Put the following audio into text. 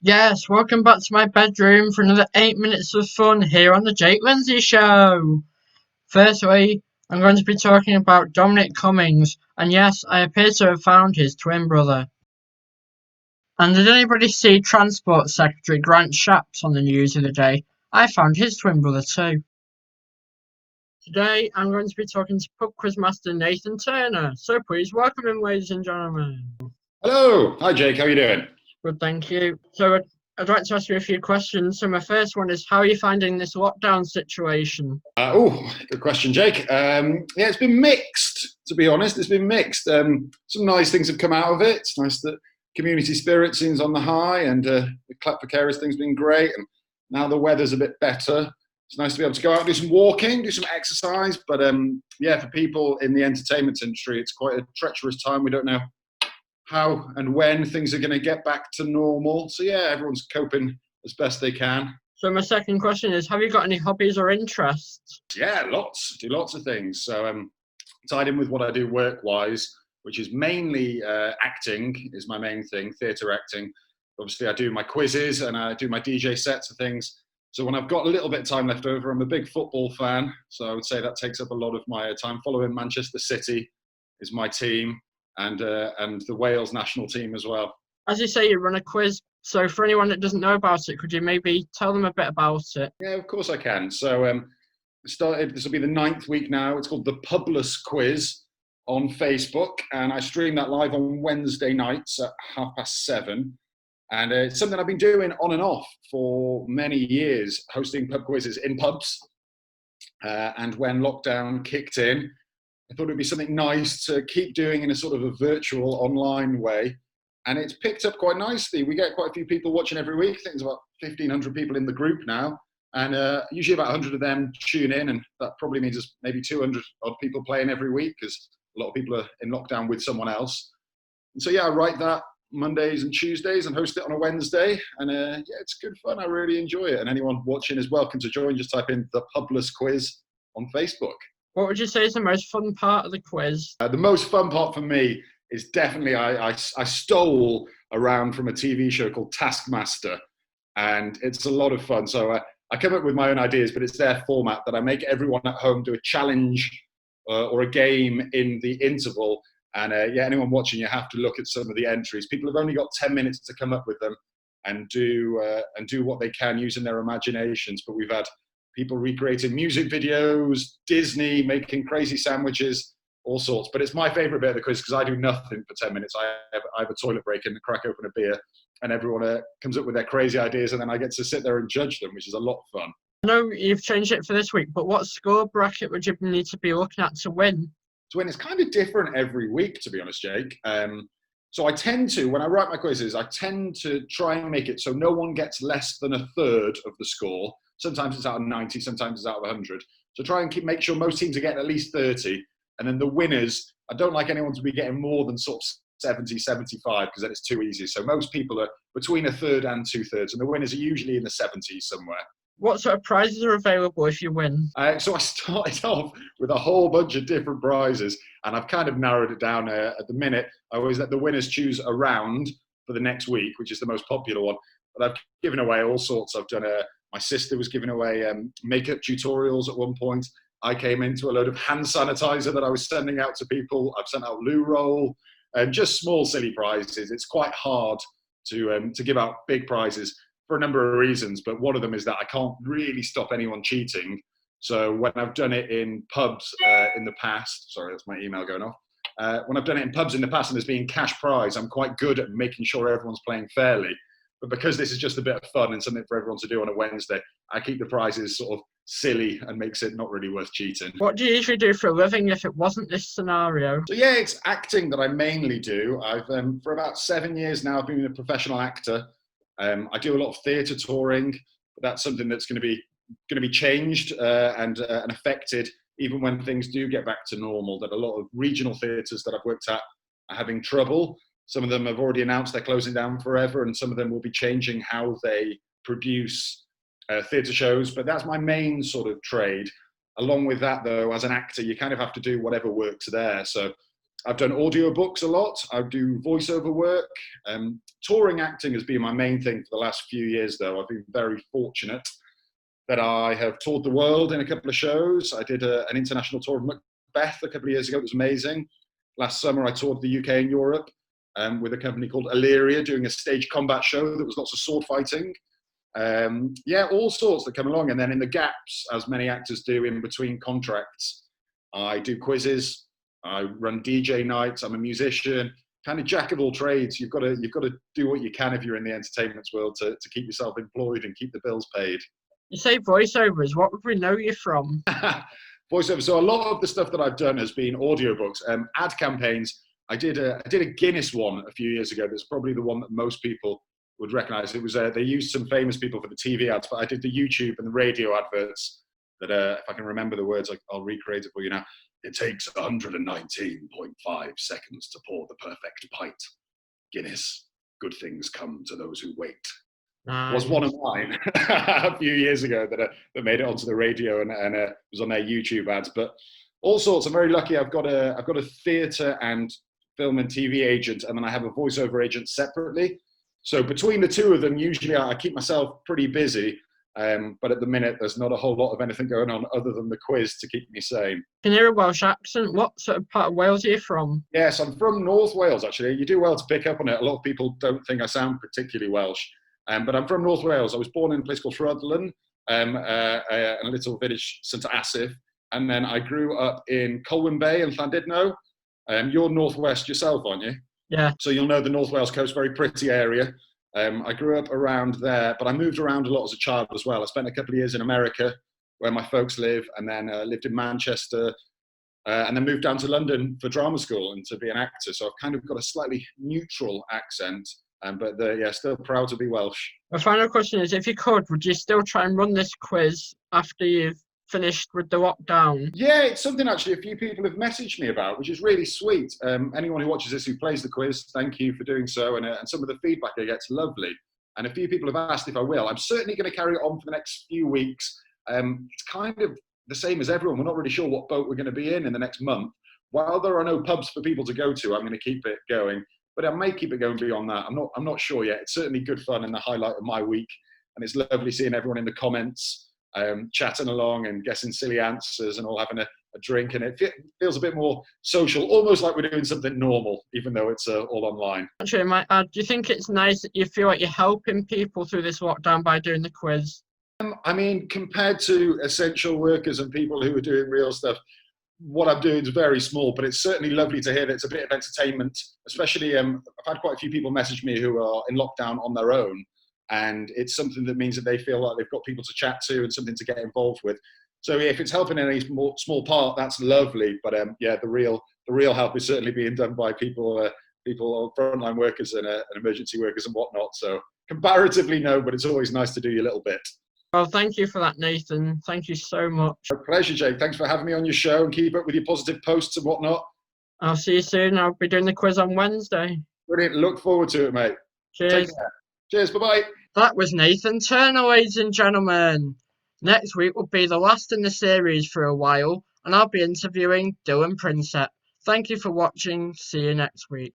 Yes, welcome back to my bedroom for another 8 minutes of fun here on the Lindsay Show. Firstly, I'm going to be talking about Dominic Cummings, and yes, I appear to have found his twin brother. And did anybody see Transport Secretary Grant Shapps on the news the other day? I found his twin brother too. Today, I'm going to be talking to pub quiz master Nathan Turner, so please welcome him, ladies and gentlemen. Hello. Hi, Jake. How are you doing? Good, thank you. I'd like to ask you a few questions. So my first one is, how are you finding this lockdown situation? Good question, Jake. Yeah, it's been mixed, to be honest. It's been mixed. Some nice things have come out of it. It's nice that community spirit seems on the high, and the clap for carers thing's been great. And now the weather's a bit better. It's nice to be able to go out and do some walking, do some exercise. But yeah, for people in the entertainment industry, it's quite a treacherous time. We don't know how and when things are going to get back to normal. So yeah, everyone's coping as best they can. So my second question is, have you got any hobbies or interests? Yeah, lots. Do lots of things. So tied in with what I do work-wise, which is mainly acting, is my main thing, theatre acting. Obviously, I do my quizzes and I do my DJ sets and things. So when I've got a little bit of time left over, I'm a big football fan. So I would say that takes up a lot of my time. Following Manchester City is my team, and the Wales national team as well. As you say, you run a quiz. So for anyone that doesn't know about it, could you maybe tell them a bit about it? Yeah, of course I can. So started. This will be the 9th week now. It's called the Publis Quiz on Facebook, and I stream that live on Wednesday nights at 7:30. And it's something I've been doing on and off for many years, hosting pub quizzes in pubs. And when lockdown kicked in, I thought it'd be something nice to keep doing in a sort of a virtual online way. And it's picked up quite nicely. We get quite a few people watching every week. I think there's about 1,500 people in the group now. And usually about 100 of them tune in. And that probably means there's maybe 200 odd people playing every week, because a lot of people are in lockdown with someone else. And so, yeah, I write that Mondays and Tuesdays and host it on a Wednesday. And yeah, it's good fun. I really enjoy it. And anyone watching is welcome to join. Just type in the Publis Quiz on Facebook. What would you say is the most fun part of the quiz? The most fun part for me is definitely I stole a round from a TV show called Taskmaster, and it's a lot of fun. So I come up with my own ideas, but it's their format that I make everyone at home do a challenge or a game in the interval. And yeah, anyone watching, you have to look at some of the entries. People have only got 10 minutes to come up with them and do what they can using their imaginations. But we've had people recreating music videos, Disney, making crazy sandwiches, all sorts. But it's my favourite bit of the quiz because I do nothing for 10 minutes. I have a toilet break and crack open a beer, and everyone comes up with their crazy ideas, and then I get to sit there and judge them, which is a lot of fun. I know you've changed it for this week, but what score bracket would you need to be looking at to win? To win, it's kind of different every week, to be honest, Jake. So I tend to, when I write my quizzes, I tend to try and make it so no one gets less than a third of the score. Sometimes it's out of 90, sometimes it's out of 100. So try and make sure most teams are getting at least 30. And then the winners, I don't like anyone to be getting more than sort of 70, 75, because then it's too easy. So most people are between a third and 2/3, and the winners are usually in the 70s somewhere. What sort of prizes are available if you win? So I started off with a whole bunch of different prizes, and I've kind of narrowed it down at the minute. I always let the winners choose a round for the next week, which is the most popular one. But I've given away all sorts. I've done my sister was giving away makeup tutorials at one point. I came into a load of hand sanitizer that I was sending out to people. I've sent out loo roll, and just small silly prizes. It's quite hard to give out big prizes for a number of reasons, but one of them is that I can't really stop anyone cheating. So when I've done it in pubs in the past, sorry, that's my email going off. When I've done it in pubs in the past and there's been cash prize, I'm quite good at making sure everyone's playing fairly. But because this is just a bit of fun and something for everyone to do on a Wednesday, I keep the prizes sort of silly and makes it not really worth cheating. What do you usually do for a living if it wasn't this scenario? So yeah, it's acting that I mainly do. I've for about 7 years now, I've been a professional actor. I do a lot of theatre touring, but that's something that's going to be changed and affected even when things do get back to normal. That a lot of regional theatres that I've worked at are having trouble. Some of them have already announced they're closing down forever, and some of them will be changing how they produce theatre shows. But that's my main sort of trade. Along with that, though, as an actor, you kind of have to do whatever works there. So I've done audiobooks a lot. I do voiceover work. Touring acting has been my main thing for the last few years, though. I've been very fortunate that I have toured the world in a couple of shows. I did an international tour of Macbeth a couple of years ago. It was amazing. Last summer, I toured the UK and Europe with a company called Illyria, doing a stage combat show that was lots of sword fighting. All sorts that come along. And then in the gaps, as many actors do in between contracts, I do quizzes, I run DJ nights, I'm a musician, kind of jack of all trades. You've got to do what you can if you're in the entertainment world to keep yourself employed and keep the bills paid. You say voiceovers, what would we know you from? Voiceover. So a lot of the stuff that I've done has been audiobooks, ad campaigns. I did a Guinness one a few years ago. That's probably the one that most people would recognize. It was they used some famous people for the TV ads, but I did the YouTube and the radio adverts that if I can remember the words, I'll recreate it for you now. It takes 119.5 seconds to pour the perfect pint. Guinness, good things come to those who wait. Was one of mine a few years ago that made it onto the radio and was on their YouTube ads. But all sorts. I'm very lucky. I've got a theatre and film and TV agent, and then I have a voiceover agent separately. So between the two of them, usually I keep myself pretty busy. But at the minute, there's not a whole lot of anything going on other than the quiz to keep me sane. Can you hear a Welsh accent? What sort of part of Wales are you from? Yes, I'm from North Wales, actually. You do well to pick up on it. A lot of people don't think I sound particularly Welsh. But I'm from North Wales. I was born in a place called Rhuddlan, a little village, St Asaph. And then I grew up in Colwyn Bay and Llandudno. You're Northwest yourself, aren't you? Yeah. So you'll know the North Wales coast, very pretty area. I grew up around there, but I moved around a lot as a child as well. I spent a couple of years in America where my folks live, and then lived in Manchester, and then moved down to London for drama school and to be an actor. So I've kind of got a slightly neutral accent, but still proud to be Welsh. My final question is, if you could, would you still try and run this quiz after you've finished with the lockdown? Yeah, it's something actually a few people have messaged me about, which is really sweet. Anyone who watches this who plays the quiz, thank you for doing so. And some of the feedback I get's lovely. And a few people have asked if I will. I'm certainly going to carry it on for the next few weeks. It's kind of the same as everyone. We're not really sure what boat we're going to be in the next month. While there are no pubs for people to go to, I'm going to keep it going. But I may keep it going beyond that. I'm not sure yet. It's certainly good fun and the highlight of my week. And it's lovely seeing everyone in the comments, chatting along and guessing silly answers and all having a drink. And it feels a bit more social, almost like we're doing something normal, even though it's all online. Actually, I might add, do you think it's nice that you feel like you're helping people through this lockdown by doing the quiz? I mean, compared to essential workers and people who are doing real stuff, what I'm doing is very small, but it's certainly lovely to hear that it's a bit of entertainment, especially I've had quite a few people message me who are in lockdown on their own, and it's something that means that they feel like they've got people to chat to and something to get involved with. So if it's helping in any small part, that's lovely. But the real help is certainly being done by people, frontline workers and emergency workers and whatnot. So comparatively no, but it's always nice to do your little bit. Well, thank you for that, Nathan. Thank you so much. A pleasure, Jake. Thanks for having me on your show, and keep up with your positive posts and whatnot. I'll see you soon. I'll be doing the quiz on Wednesday. Brilliant. Look forward to it, mate. Cheers. Take care. Cheers. Bye-bye. That was Nathan Turner, ladies and gentlemen. Next week will be the last in the series for a while, and I'll be interviewing Dylan Prinsep. Thank you for watching. See you next week.